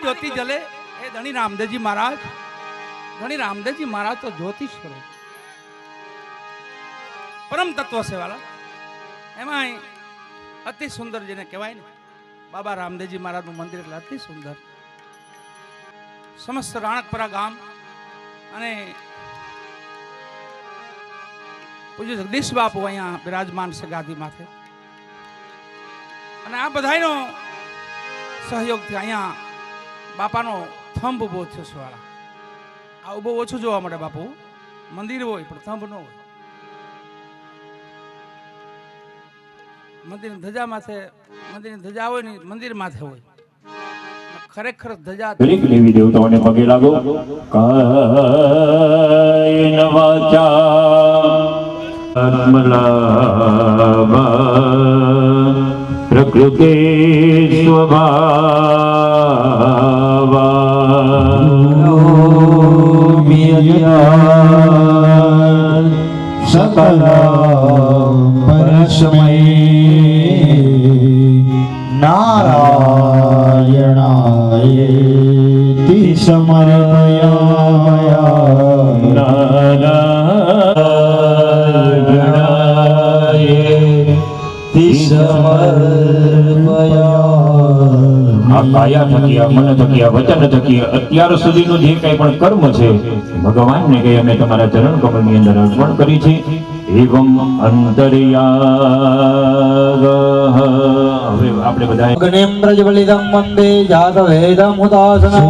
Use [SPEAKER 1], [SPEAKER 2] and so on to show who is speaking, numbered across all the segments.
[SPEAKER 1] ज्योति जले ए धनी रामदेव जी महाराज तो ज्योति स्वरूप परम तत्व से वाला एमां अति सुंदर जेने कहेवाय ने बाबा रामदेव जी महाराज नु मंदिर એટલે अति सुंदर समस्त राणकपुरा गाम અને પૂજ્ય જગદીશ બાપુ અહીંયા બિરાજમાન છે ગાદી માથે અને આ બધાયનો સહયોગથી અહીંયા બાપાનો થંભ ઉભો થયો છે વાળા આ ઉભો ઓછો જોવા મળે બાપુ મંદિર હોય પણ થંભ ન હોય મંદિરની ધજા માથે મંદિરની ધજા હોય ને મંદિર માથે હોય ખરેખર ધજા
[SPEAKER 2] દેવી દેવતાઓને પગે લાગો કાયન વાચા આત્મલાભા પ્રકૃતિ સ્વભાવા
[SPEAKER 3] સકલ પરસ્મૈ નારાયણાયેતિ સમર્પયામિ નારાયણાયેતિ સમર્પયામિ
[SPEAKER 2] આ કાયા થકી આ મન થકી આ વચન થકી અત્યાર સુધીનું જે કંઈ પણ કર્મ છે ભગવાનને કહી અમે તમારા ચરણ કમળની અંદર અર્પણ કરી છે એવમ અંતર્યાગ હવે આપણે બધા
[SPEAKER 3] અગ્નિમ પ્રજ્વલિતમ વંદે જાતવેદમ હુતાસનમ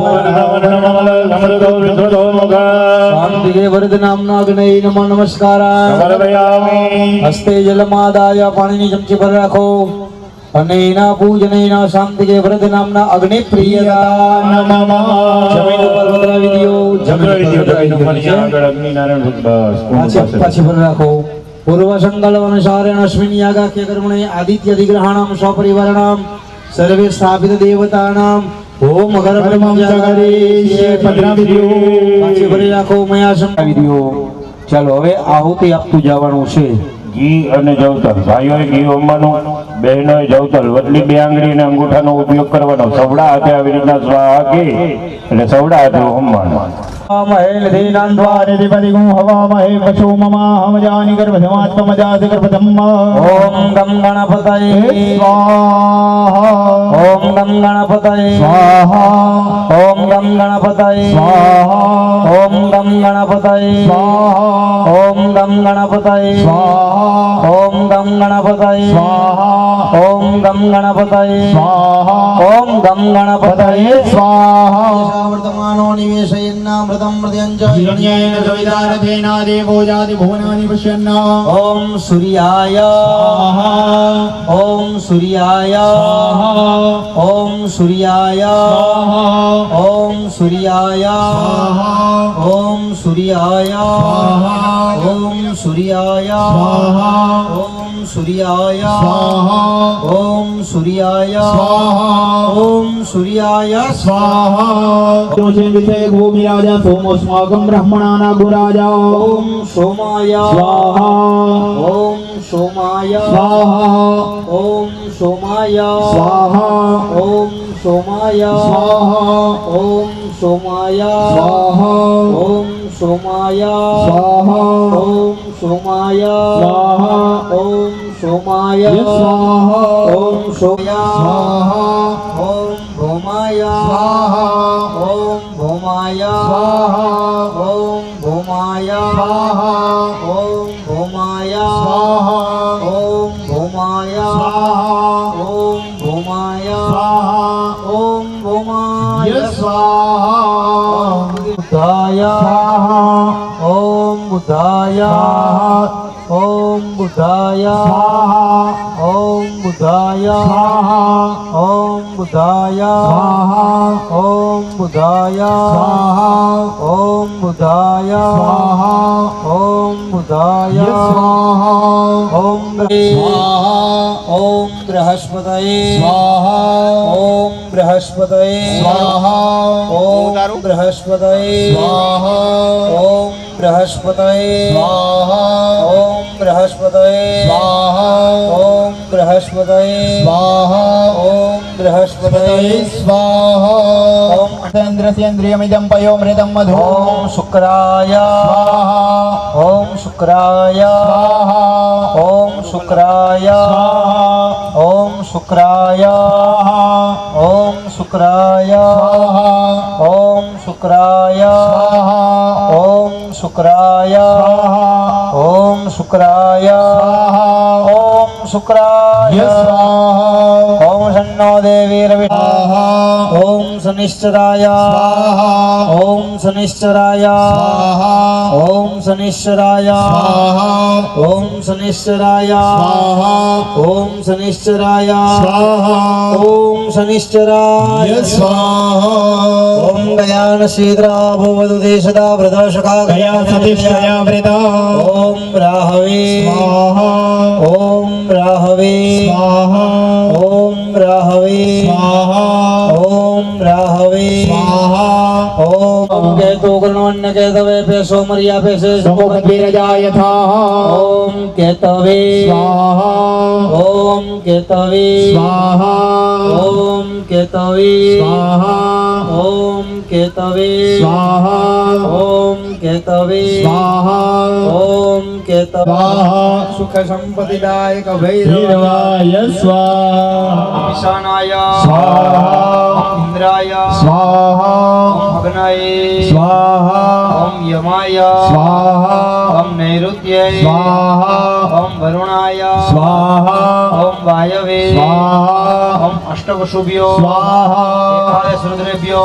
[SPEAKER 3] શાંતિકે વરદનામ્ના અગ્નયે નમો નમસ્કારાય હસ્તે જલમાદાય પાણીની ચમચી પર રાખો અનેના પૂજનેના શાંતિકે વરદનામ્ના અગ્નિ પ્રિયતા નમઃ જમીન ઉપર પધરાવી દો પાછી પર રાખો પૂર્વ સંકલ્પ અનુસારેણ અશ્વિન યાગાખ્ય કર્મણે આદિત્ય અધિગ્રહણમ સ્વપરિવારણમ સર્વે સ્થાપિત દેવતાનામ ઓમ અગર બ્રહ્મજાગરી પધરાવી દો પાછી ભરી રાખો મયા સંભાવી દો ચાલો હવે આહુતિ આપતું જવાનું છે
[SPEAKER 2] ઘી અને જવતર ભાઈઓએ ઘી હોમવાનું બહેનોએ જવતર વડલી બે આંગળીના અંગૂઠાનો ઉપયોગ કરવાનો સવડા હાથે આવી રીતના સ્વાહા કે એટલે સવડા હાથે હોમવાનું
[SPEAKER 3] મહેલ ધીનાંદ્વારે દિપદિગું હવામહે પશુ મમા હમજાની ગર્ભધમાત્મજાતિ ગર્ભધમ્મ ઓમ ગમ ગણપતયે સ્વાહા ઓમ ગમ ગણપતયે સ્વાહા ઓમ ગમ ગણપતયે સ્વાહા ઓમ ગમ ગણપતયે સ્વાહા ઓમ ગમ ગણપતયે સ્વાહા ઓમ ગમ ગણપતયે સ્વાહા ઓમ ગમ ગણપતયે સ્વાહા ઓમ ગમ ગણપતયે સ્વાહા વર્તમાનો નિવેશયન્ના हिरण्येन सवितारथेन देवो जाति भुवनानि पश्यन् ओम सूर्याय स्वाहा ओम सूर्याय स्वाहा ओम सूर्याय स्वाहा ओम सूर्याय स्वाहा ओम सूर्याय स्वाहा ओम सूर्याय स्वाहा ओम सूर्याय स्वाहा ओम सूर्याय स्वाहा ओम सूर्याय स्वाहा भूमि राजा सोमोस्माकं ब्रह्मणाना गुराजा ओम सोमाय स्वाहा ओम सोमाय स्वाहा ओम सोमाय स्वाहा ओम सोमाय स्वाहा ओम सोमाय स्वाहा ओम सोमाय स्वाहा ओम सोमाय स्वाहा ओम सोमाय स्वाहा ओम सोया स्वाहा ओम भौमाय स्वाहा ओम भौमाय स्वाहा ओम भौमाय स्वाहा ओम भौमाय स्वाहा ओम भौमाय स्वाहा ओम भौमाय स्वाहा ओम भौमाय स्वाहा बुद्धाय स्वाहा ओम बुद्धाय ओम बुद्धाय स्वाहा ओम बुद्धाय स्वाहा ओम बुद्धाय स्वाहा ओम बुद्धाय स्वाहा ओम बुद्धाय स्वाहा ओम बुद्धाय स्वाहा ओम स्वाहा ओम बृहस्पतये स्वाहा ओम बृहस्पतये स्वाहा ओम बृहस्पतये स्वाहा ओम बृहस्पतये स्वाहा ओम बृहस्पतये स्वाहा ओम बृहस्पतये स्वाहा ओम बृहस्पतये स्वाहा ओम
[SPEAKER 4] इन्द्रस्येन्द्रियमिदं पयोमृतं मधु
[SPEAKER 3] ओम शुक्राय ओम शुक्राय ओम शुक्राय ओम शुक्राय ओम शुक्राय ओम शुक्राय ओम शुक्राय ओम शुक्राय ओम शुक्राय ओम शन्नो देवी रवि ओम शनिश्चराय ओम शनिश्चराय ओम शनिश्चराय ओम शनिश्चराय ओम शनिश्चराय ओम शनिश्चराय ओम गयान शीद्रा भवतु देशदा व्रतशका गया सतीशया व्रता ओम राहवे ओम राहवे ओम राहवे ओम राहवे ओम केतु गणवन्न केतवे पेशो मरिया पेशे
[SPEAKER 4] यथा
[SPEAKER 3] ओम केतवे ओम केतवे ओम केतवे ओम केतवे ओम केतवे ओम केतवे सुख संपत्तिदायक भैरवाय ईशानाय इंद्राय ओम अग्नये ओम यमाय ओम नैऋत्याय ओम वरुणाय ओम वायवे ओम अष्टवशुभ्यो एकादश रुद्रेभ्यो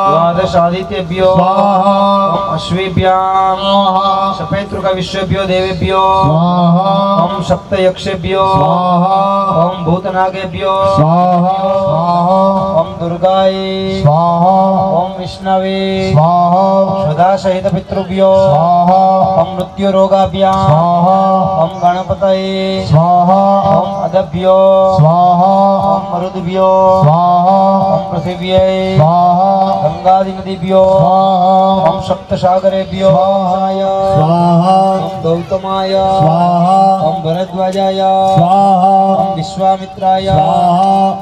[SPEAKER 3] द्वादश आदित्येभ्यो ओम अश्वेभ्यां सपेतृकविश्वेभ्यो देवेभ्यो ओम सप्तयक्षेभ्यो ओम भूतनागेभ्यो ओम दुर्गाय ओम विष्णवे सदासहित पितृभ्यो ओम मृत्युरोगाभ्यां ओम गणपतये ओम अदभ्यो ओम मरुद्भ्यो ओम पृथिव्यै गंगादि नदीभ्यो ओम सप्तसागरेभ्यो ओम गौतमाय ओम भरद्वाजाय ओम विश्वामित्राय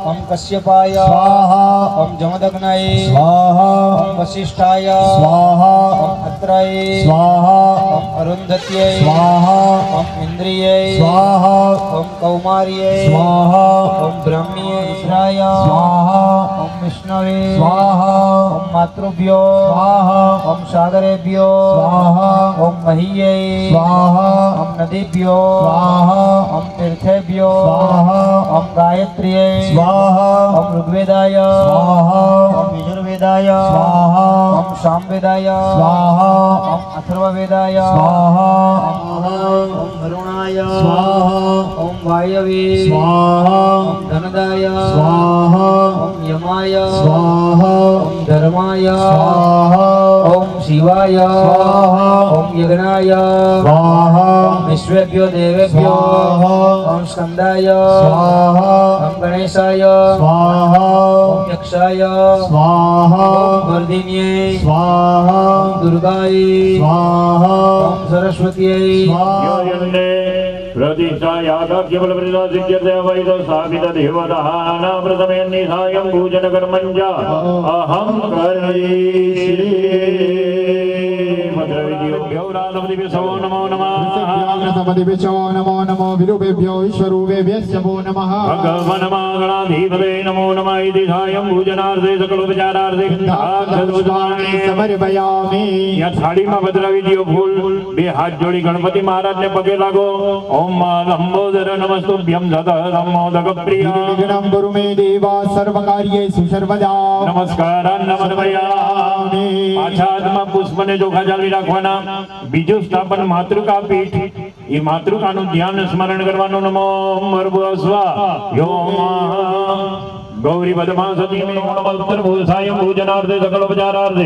[SPEAKER 3] ओम कश्यपाय ओम जमदग्नाय ओम वसिष्ठाय ओम अत्राय ओम अरुन्धत्यै ओम इन्द्रियै ओम कौमार्यै ओम ब्रह्म्यै इंद्राय ओम विष्णवे ओम मातृभ्यो ओम सागरेभ्यो ओम मह्यै ओम नदीभ्यो ओम तीर्थेभ्यो ओम गायत्र्यै ओम ऋग्वेदाय ओम यजुर्वेदाय ओम सामवेदाय ओम अथर्ववेदाय ओम वरुणाय ओम वायवे ओम धनदाय ओम यमाय ओम धर्माय ओम शिवाय ओम यज्ञाय ओम विश्वेभ्यो देवेभ्यो ओम स्कंदाय ओम गणेशाय ओम यक्षाय ओम वर्धिन्यै ओम दुर्गायै ओम सरस्वत्यै
[SPEAKER 2] प्रतिष्ठा यादाख्यबल सिद्ध्यते वैद स्थापित देवदाना प्रथमेन्नि सायं पूजन कर्मञ्च अहं करिष्ये मद्रविद्योभ्यो राधवदिभ्यो नमो नमः
[SPEAKER 4] नमो नमो विरूपेभ्यो ईश्वरूपेभ्यश्च वो नमः
[SPEAKER 2] भगवान् मंगलाधिपते नमो नमः इति सायं पूजनार्थे सकलोपचारार्थे
[SPEAKER 4] समर्पयामि
[SPEAKER 2] થાળીમાં ભદ્રવિધિઓ ફૂલ બે હાથ જોડી ગણપતિ મહારાજને પગે લાગો ઓમ મા લંબોદર નમસ્તુભ્યમ સદા મોદક પ્રિય
[SPEAKER 4] વિઘ્नं ગુરુ મે દેવા સર્વકાર્યેષુ સર્વદા
[SPEAKER 2] નમસ્કારાન નમસ્મયામિ પાછા હાથમાં પુષ્પને ચોખા ચાલી રાખવાના બીજું સ્થાપન માતૃકા પીઠ એ માતૃકાનું ધ્યાન સ્મરણ કરવાનું નમો મર્ભસ્વા યોમ गौरी पदमा सती में गुणवत्तर भूषायं पूजनार्थे सकलोपचारार्थे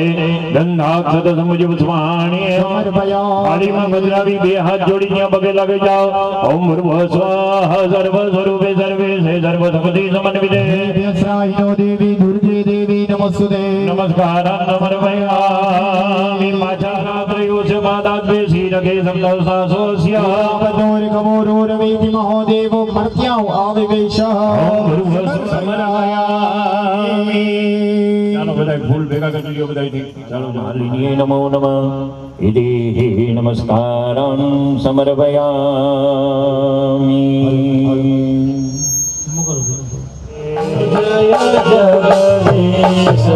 [SPEAKER 2] गंधाक्षत समुज पुष्पाणि थाली में भद्रावी बे हाथ जोड़ी पगे लगे जाओ ओम भूर्भुवः स्वाहा सर्व स्वरूपे सर्वेशे सर्व शक्ति समन्विते
[SPEAKER 4] देवी दुर्गे देवी नमस्ते
[SPEAKER 2] नमस्कारान् समर्पयामि पाछा रात्रयोः पादात् बेसी रखे सप्तसासोऽस्य
[SPEAKER 4] पदोर्गमोरोरवेति महोदेवो मर्त्यां आविवेश
[SPEAKER 2] ओम भूर्भुवः स्वाहा બધા ફૂલ ભેગા કરી લ્યો બધાયથી. ચાલો માલિની નમો નમઃ ઇતિ નમસ્કારં સમર્પયામિ. જય જગદીશ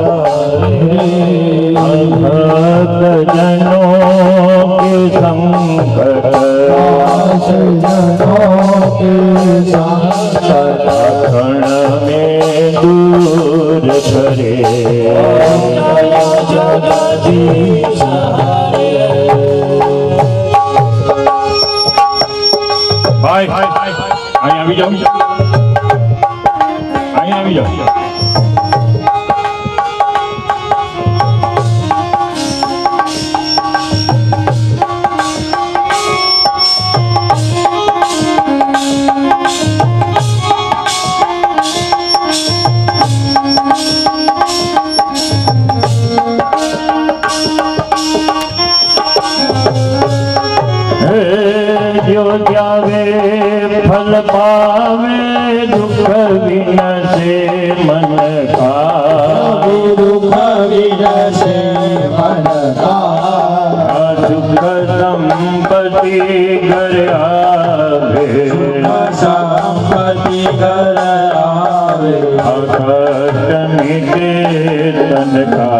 [SPEAKER 2] ભક્તજનો કે સંકટ क्षण में दूर करे जगदीश भाई અહીં આવી જાઓ, અહીં આવી જાઓ. जो जावे फल पावे दुख विनसे मन का दुख विनसे मन का सुख संपत्ति घर आवे संपत्ति घर आवे कष्ट मिटे तन का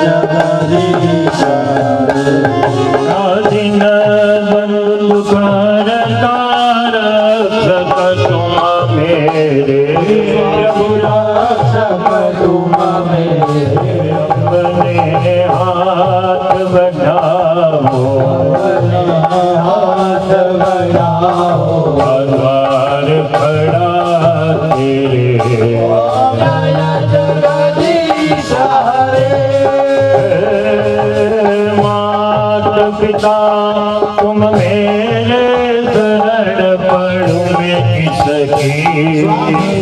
[SPEAKER 2] जगदीश दिन बंधु करतार तुम मेरे तुम मेरे अपने हाथ बढ़ाओ हाथ बढ़ाओ द्वार खड़ा तेरे जगदीश पिता तुम मेरे शरण पड़ूं मैं किसकी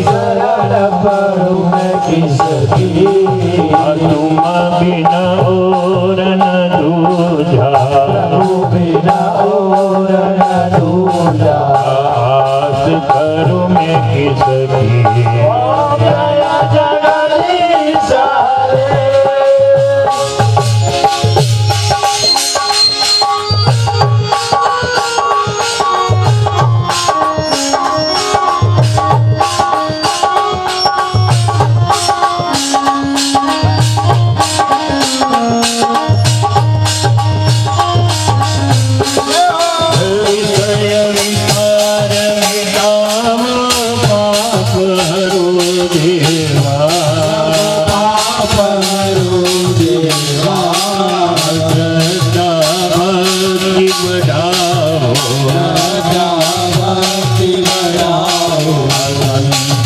[SPEAKER 2] शरण पड़ूं मैं किसकी तुम बिना और न दूजा बिना और न दूजा आस करूं मैं किसकी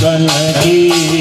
[SPEAKER 2] जगदीश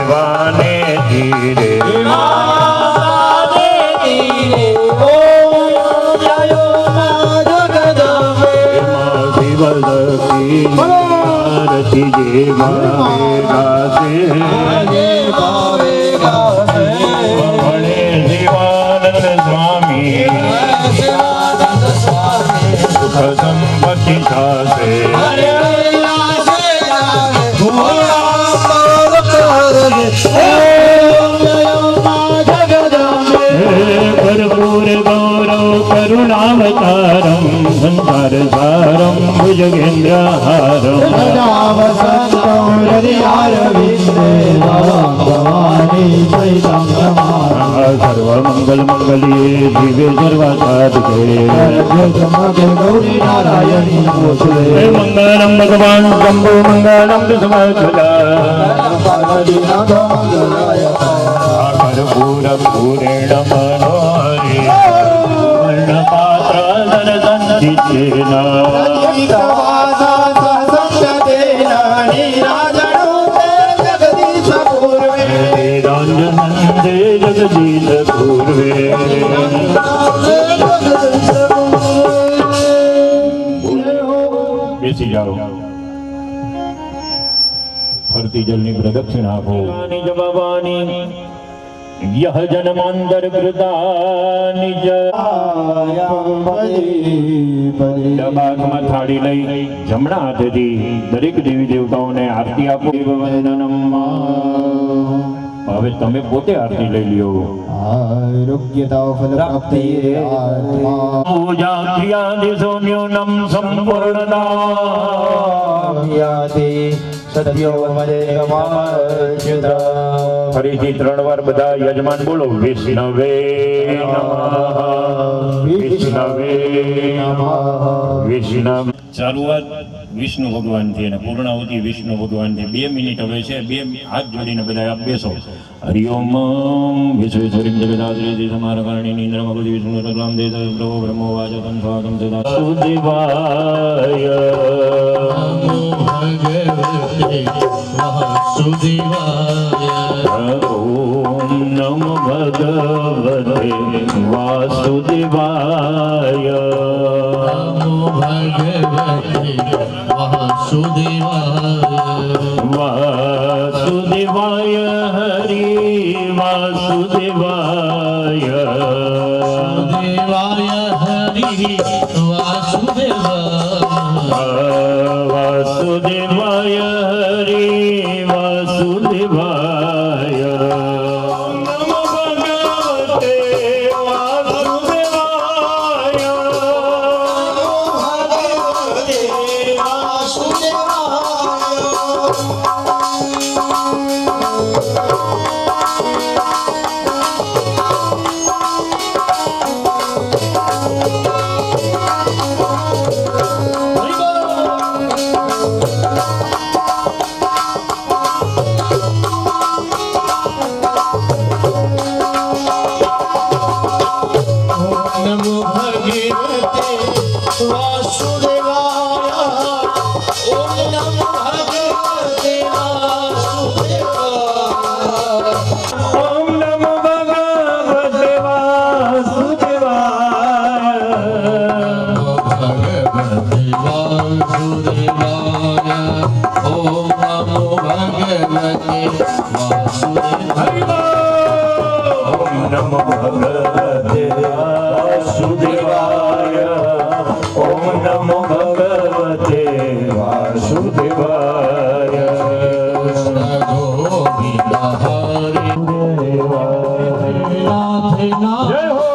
[SPEAKER 2] वाने धीरे ભાવે ગાશે વડે શિવાનંદ સ્વામી સુખ સંપત્તિ થશે कर्पूर गौरव करुणावतारं संसार सारं भुजगेन्द्रहारं सर्वमंगल मंगल्ये शिवे सर्वासाधके मंगलम भगवान शंभो मंगलम दशवक्त्र कर्पूर पूरेण मनोहरे वर्णपात्र दर्शनचित्तेन निराञ्जनन्दे जगदीश पूर्वे બેસી જાઓ ફરતી જલની પ્રદક્ષિણા આપો જવાબાની यह जन्मांतर कृतानि ડબાકમાં થાળી લઈ જમણા હાથેથી દરેક દેવી દેવતાઓને આરતી આપો હવે તમે પોતે આરતી લઈ લ્યો પૂજા ક્રિયાદિશો ન્યૂનમ સંપૂર્ણતા ફરીથી 3 વાર બધા યજમાન બોલો વિષ્ણવે નમઃ વિષ્ણવે નમઃ વિષ્ણવ શરૂઆત વિષ્ણુ ભગવાનથી અને પૂર્ણાહુતિ વિષ્ણુ ભગવાનથી 2 મિનિટ હવે છે 2 હાથ જોડીને બધા આપ બેસો હરિ ઓમ વિશ્વેશ્વરીમ જગદાત્રી સમારકારણી ઇન્દ્રમ બુદ્ધિ વિષ્ણુ રગલામ દેવ પ્રભો બ્રહ્મો વાચકમ સ્વાગમ સદા સુદેવાય ઓમ નમો ભગવતે વાસુદેવાય વાસુદેવાય હરિ વાસુદેવાય વાસુદેવાય હરિ વાસુદેવાય નમો ભગવતે વાસુદેવાય નમો ભગવતે વાસુદેવાય ઓમ નમો ભગવતે વાસુદેવાય જય હો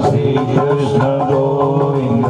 [SPEAKER 2] શ્રી કૃષ્ણ ગોવિંદ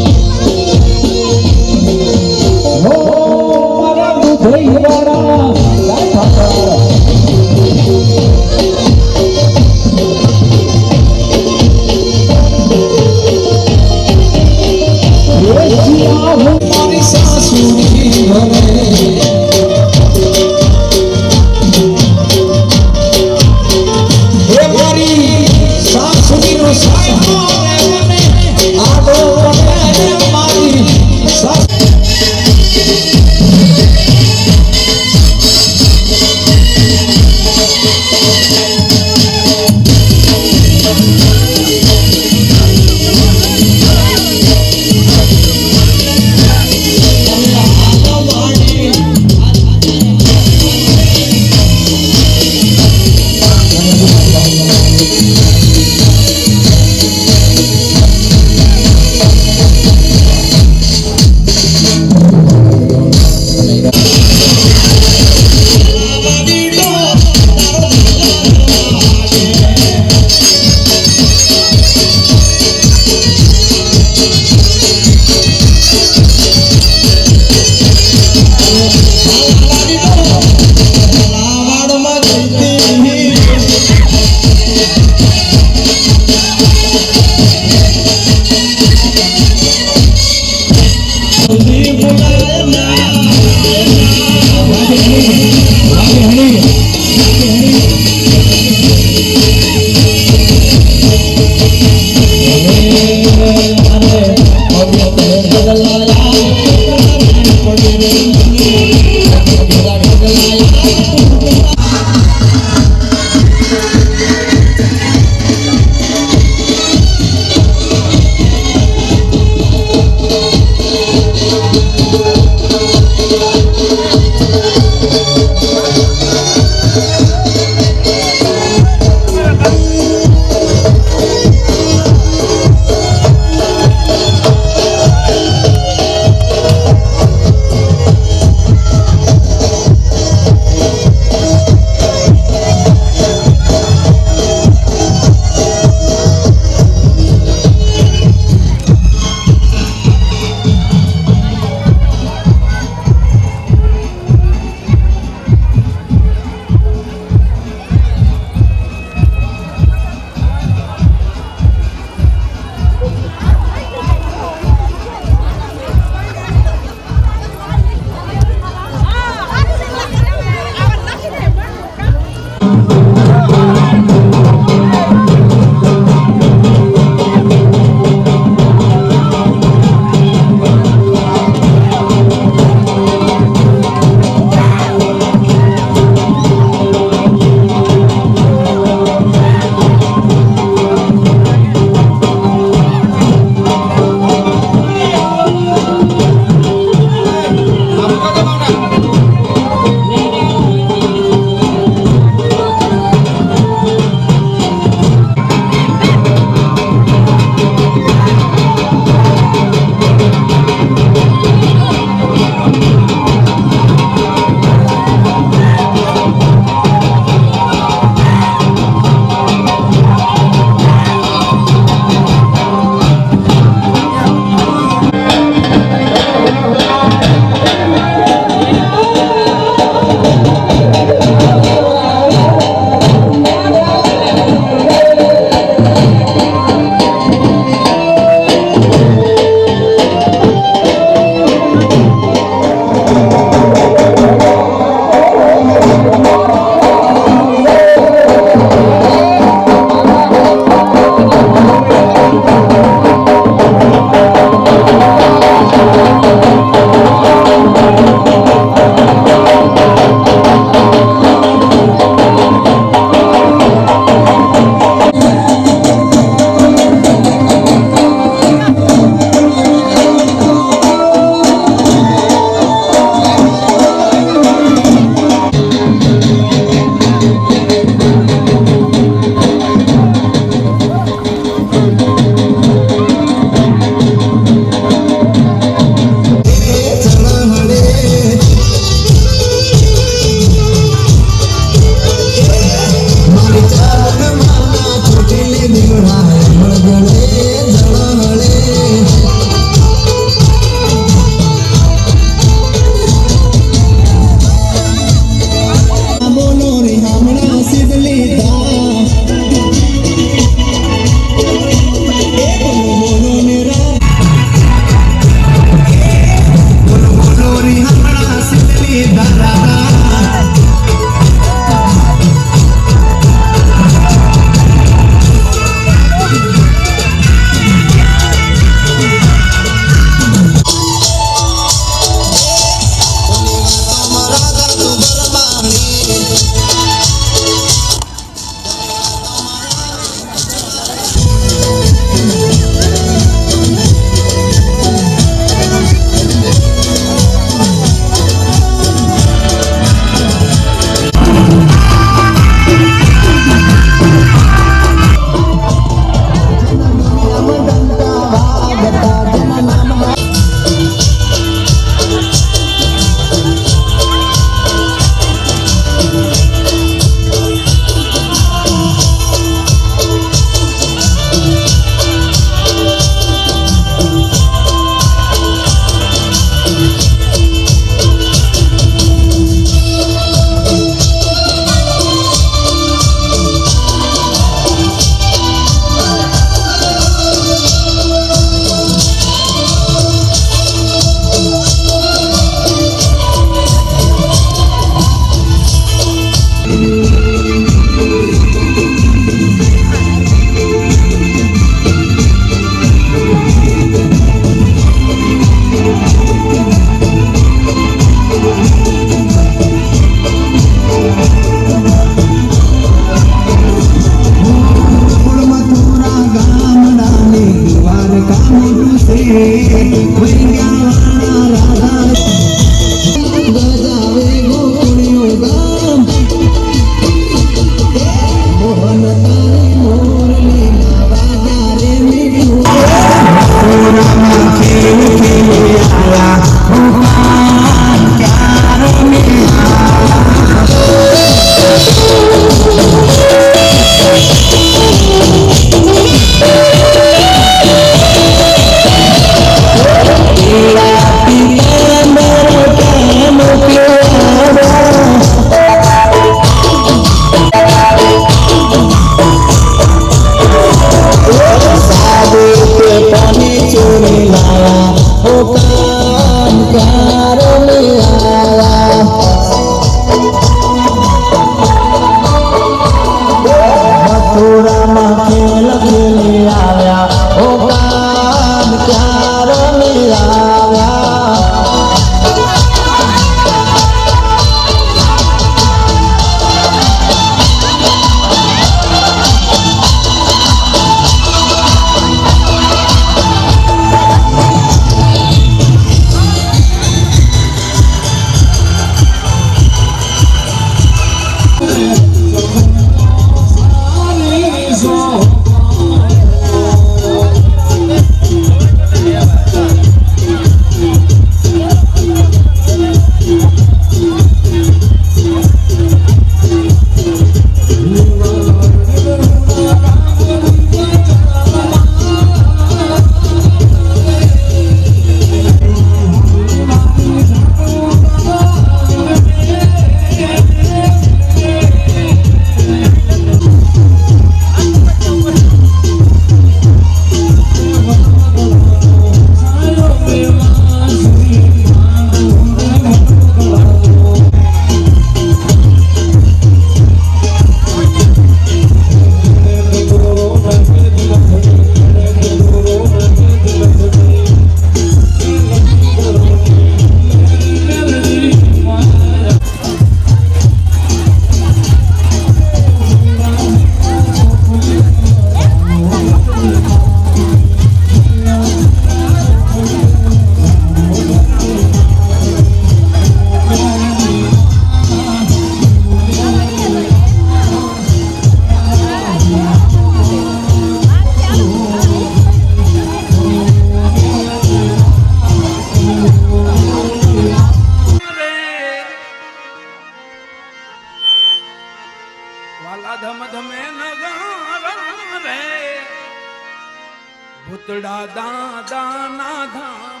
[SPEAKER 1] ભૂતડા દાદાના ધામ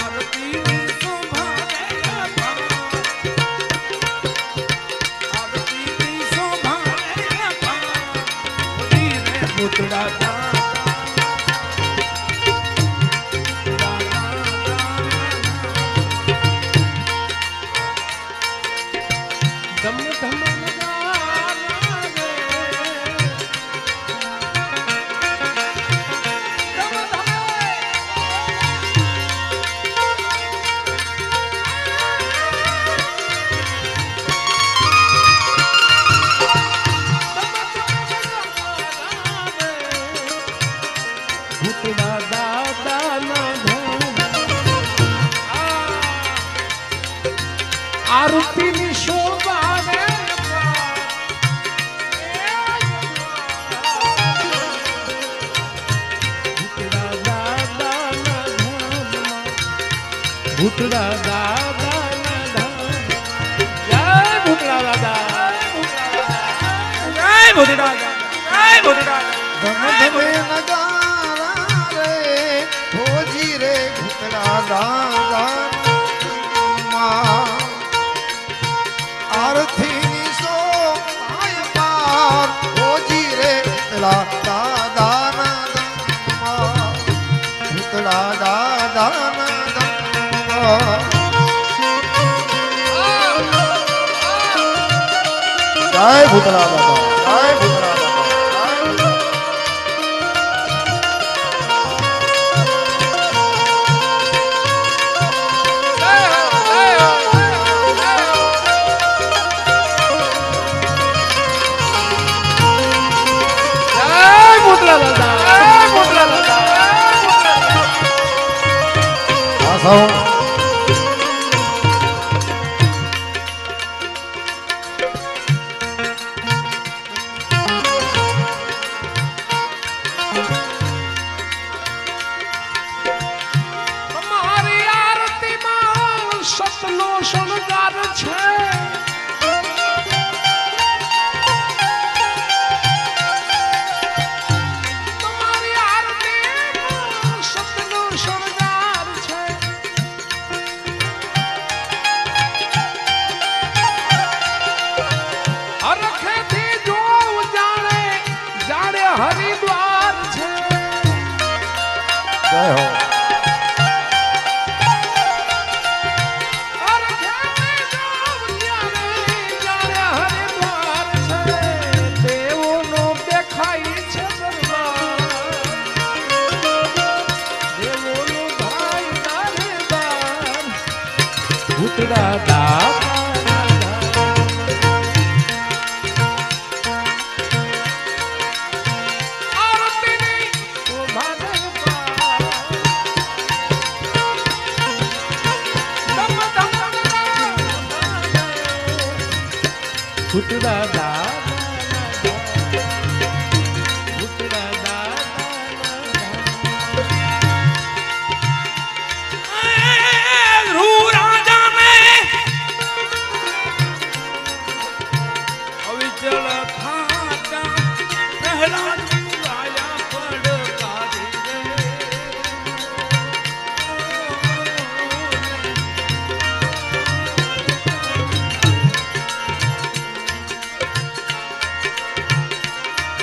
[SPEAKER 1] આરતીની શોભા રે અપાર. આરતીની શોભા રે અપાર. ભૂતી રે ભૂતડા આરતીની શોભા રે ભૂતડા દાદાના ધામ. જય ભૂતડા દાદા, જય ભૂતડા દાદા, જય ભૂતડા
[SPEAKER 5] ધમે નગારા રે ભોજી રે ભૂતડા દાદા આરતીની શોભાય પાર ભોજી રે ભૂતડા દાદાના ભૂતડા દાદાના જય ભૂતડા દાદા, જય ભૂતડા
[SPEAKER 1] તમારી આરતીમાં સતનો શણગાર છે. તમારી આરતીમાં સતનો શણગાર છે. હરખેથી જોઉં જાણે જાણે હરિદ્વાર છે.
[SPEAKER 5] જય હો
[SPEAKER 1] ભૂતડા દાદા આરતીની શોભા રે અપાર. ભૂતડા દાદા ભૂતડા દાદા ધ્રુવ રાજાને અવિચળ ખાતા પહેલા રાયા પડકારી રે.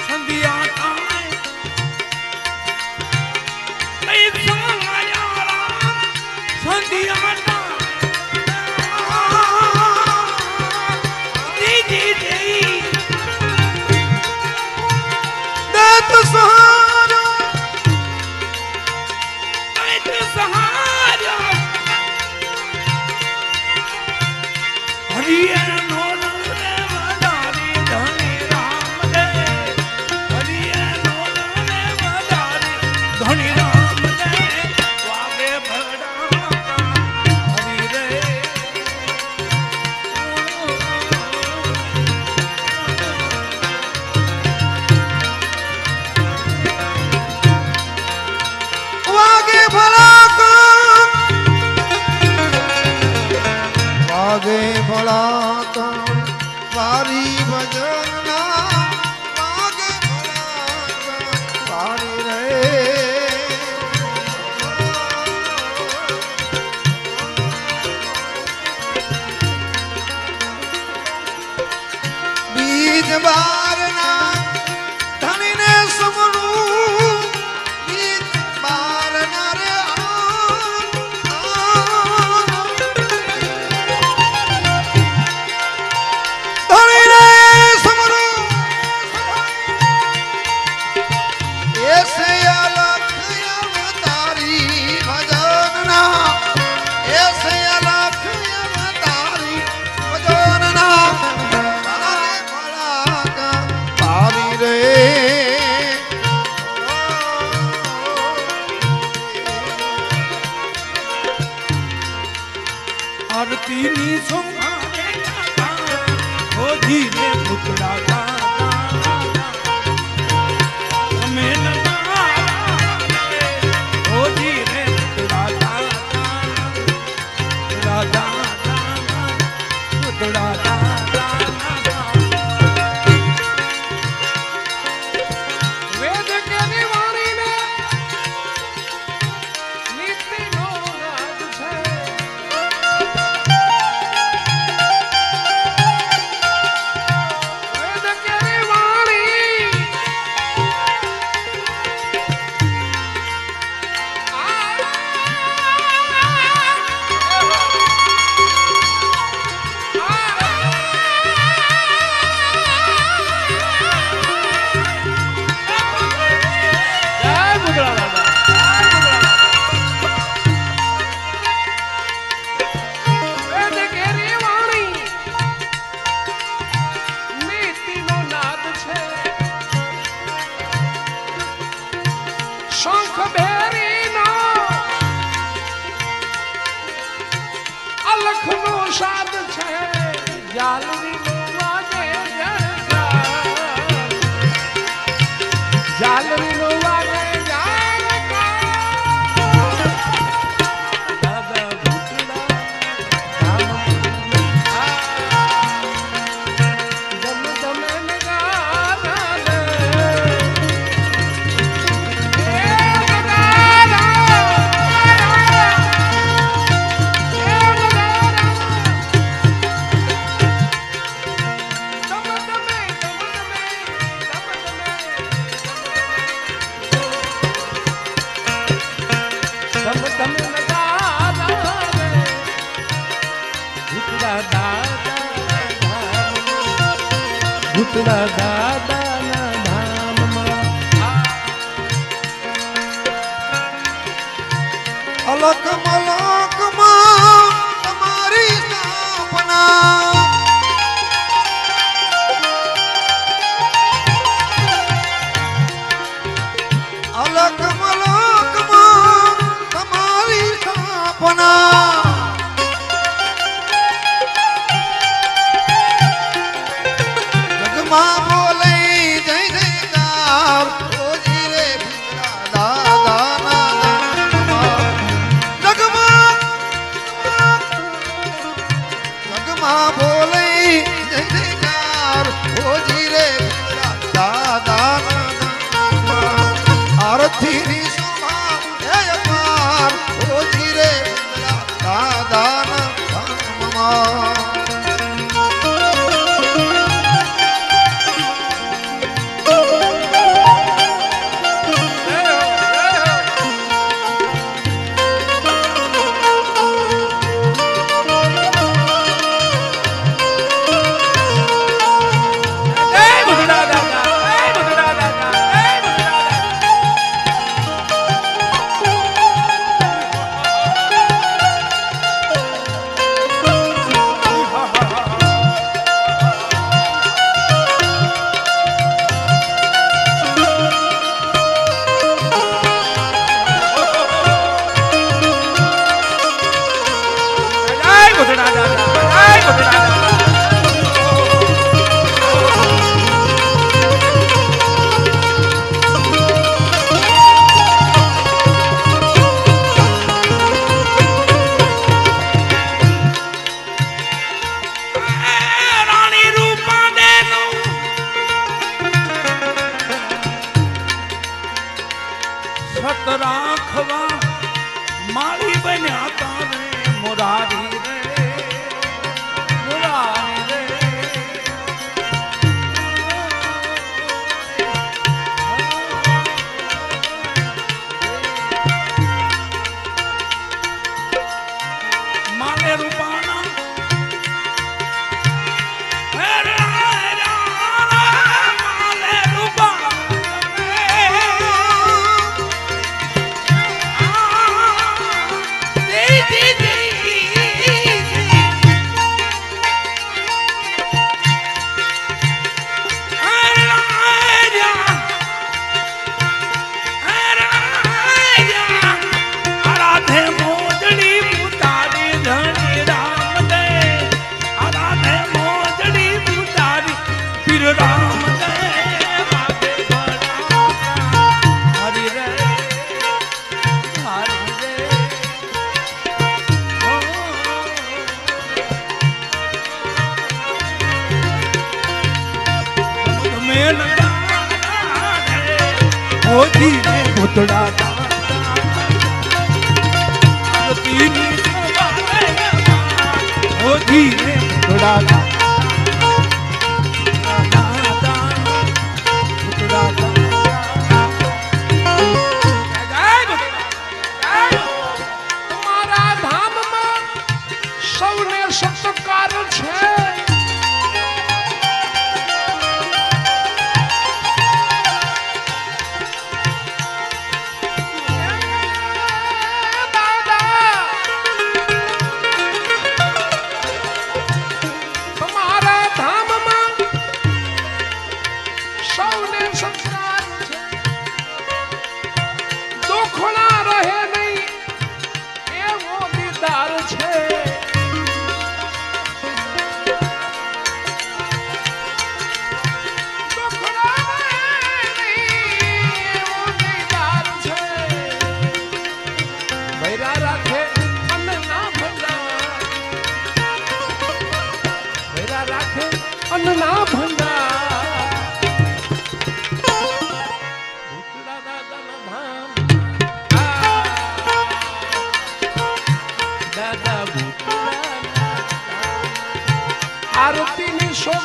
[SPEAKER 1] સંધ્યા થાય પૈસા લાયા રામ સંધ્યા
[SPEAKER 5] દત્ત સહારો વાગે ભલા વાગે ભલા મારી ભજન ના વાગે
[SPEAKER 1] શંખ ભેરીનો અલખનો સાદ છે જાલરીનો વાગે જણકાર જાલરીનો વાગે ભૂતડા દાદાના ધામમાં
[SPEAKER 5] અલક મલકમાં તમારી સ્થાપના અલક મલકમાં તમારી સ્થાપના જગમાં બોલે જય જયકાર ઓજી રે ભૂતડા દાદાના જગમાં બોલે જય જયકાર ઓજી રે દાદાના આરતીની શોભા હે અપાર ઓજી રે દાદાના ધામમાં
[SPEAKER 1] રાખવા માળી બન્યા તારે મુરારી રે મુરારી રે માલે રૂપાના માલે રૂપાના ધીરે ભૂતડા ધીરે ભૂતડા તમારા ધામમાં સૌને સત્કાર છે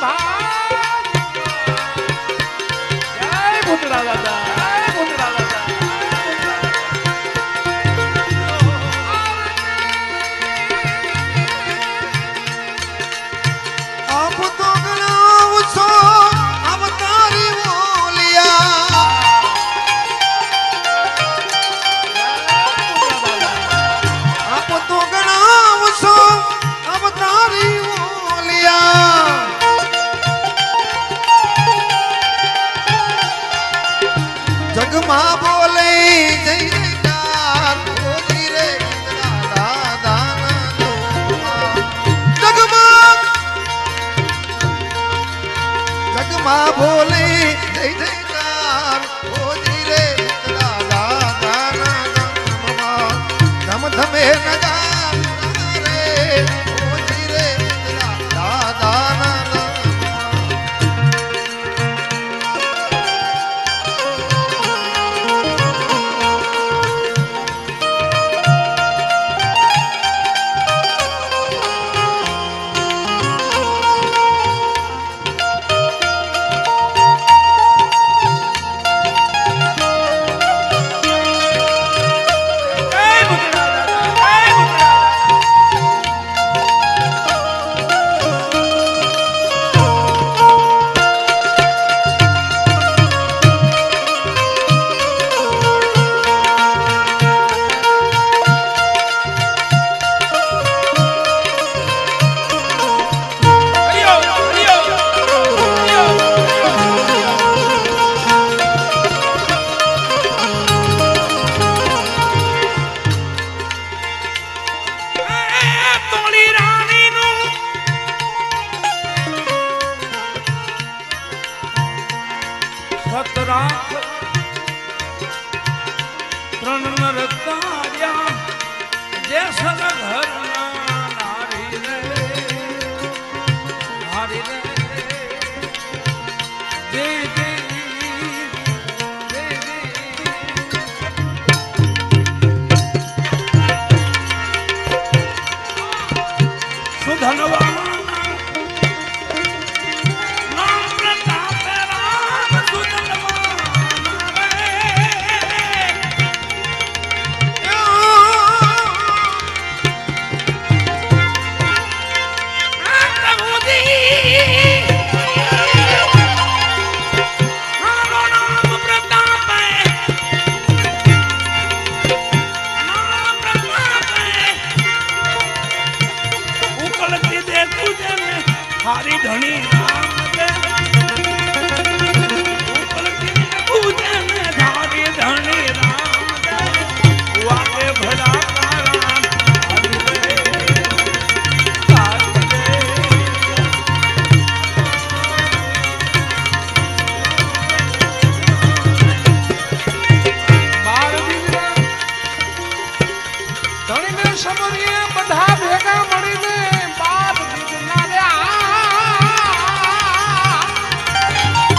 [SPEAKER 1] જય ભૂતળા દાદા, જય ભૂતળા દાદા.
[SPEAKER 5] આપ તો ગણાવશો અવતારી બોલિયા. આપ તો ગણાવશો અવતારી બોલિયા. જગમાં બોલે જય જયકાર રોજી રે દાદાના લોમાં. જગમાં બોલે જય જયકાર રોજી રે દાદાના નામમાં. ધમ ધમે નગાર રે રોજી રે દાદાના નામમાં.
[SPEAKER 1] જય ભૂતળા દાદા, જય ભૂતળા દાદા. હરિયો, હરિયો, હરિયો, હરિયો. તોળી રાણીનું સતરાખ ત્રણ નર તાર્યા જે સદઘરના નારી રે, નારી રે. જય જય, જય જય. સુધનવાન નામ પ્રતાપે રામ સુધનવાન રે. આ પ્રભુજી મારો નામ પ્રતાપે, નામ પ્રતાપે. ઉકળતી દે તુજે ને હારી ધણી રામ દે. ઉકળતી દે તુજે ને હારી ધણી રામ દે. વાગે ભલા તારા હરી રે, તારી રે. બાર દીકરા ધણીને સમરીએ બધા ભેગા મળીને બાપ દીકરા લ્યા.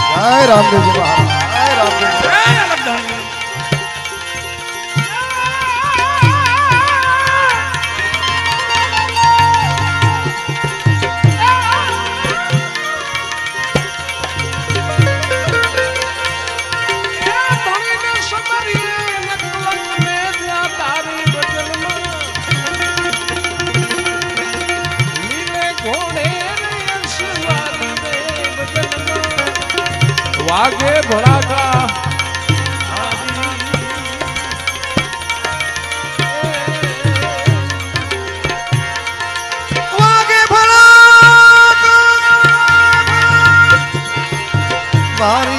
[SPEAKER 5] જય રામદેવજી મહારાજ, જય રામદેવજી.
[SPEAKER 1] જય અલગધણી. ધણીને સમરીએ નકલંગને જ્યાં તારી બદલમાં. લીલે ઘોડે રે અશ્વારી દે બદલમાં. વાગે ભળાકા
[SPEAKER 5] વાગે ભલા મારી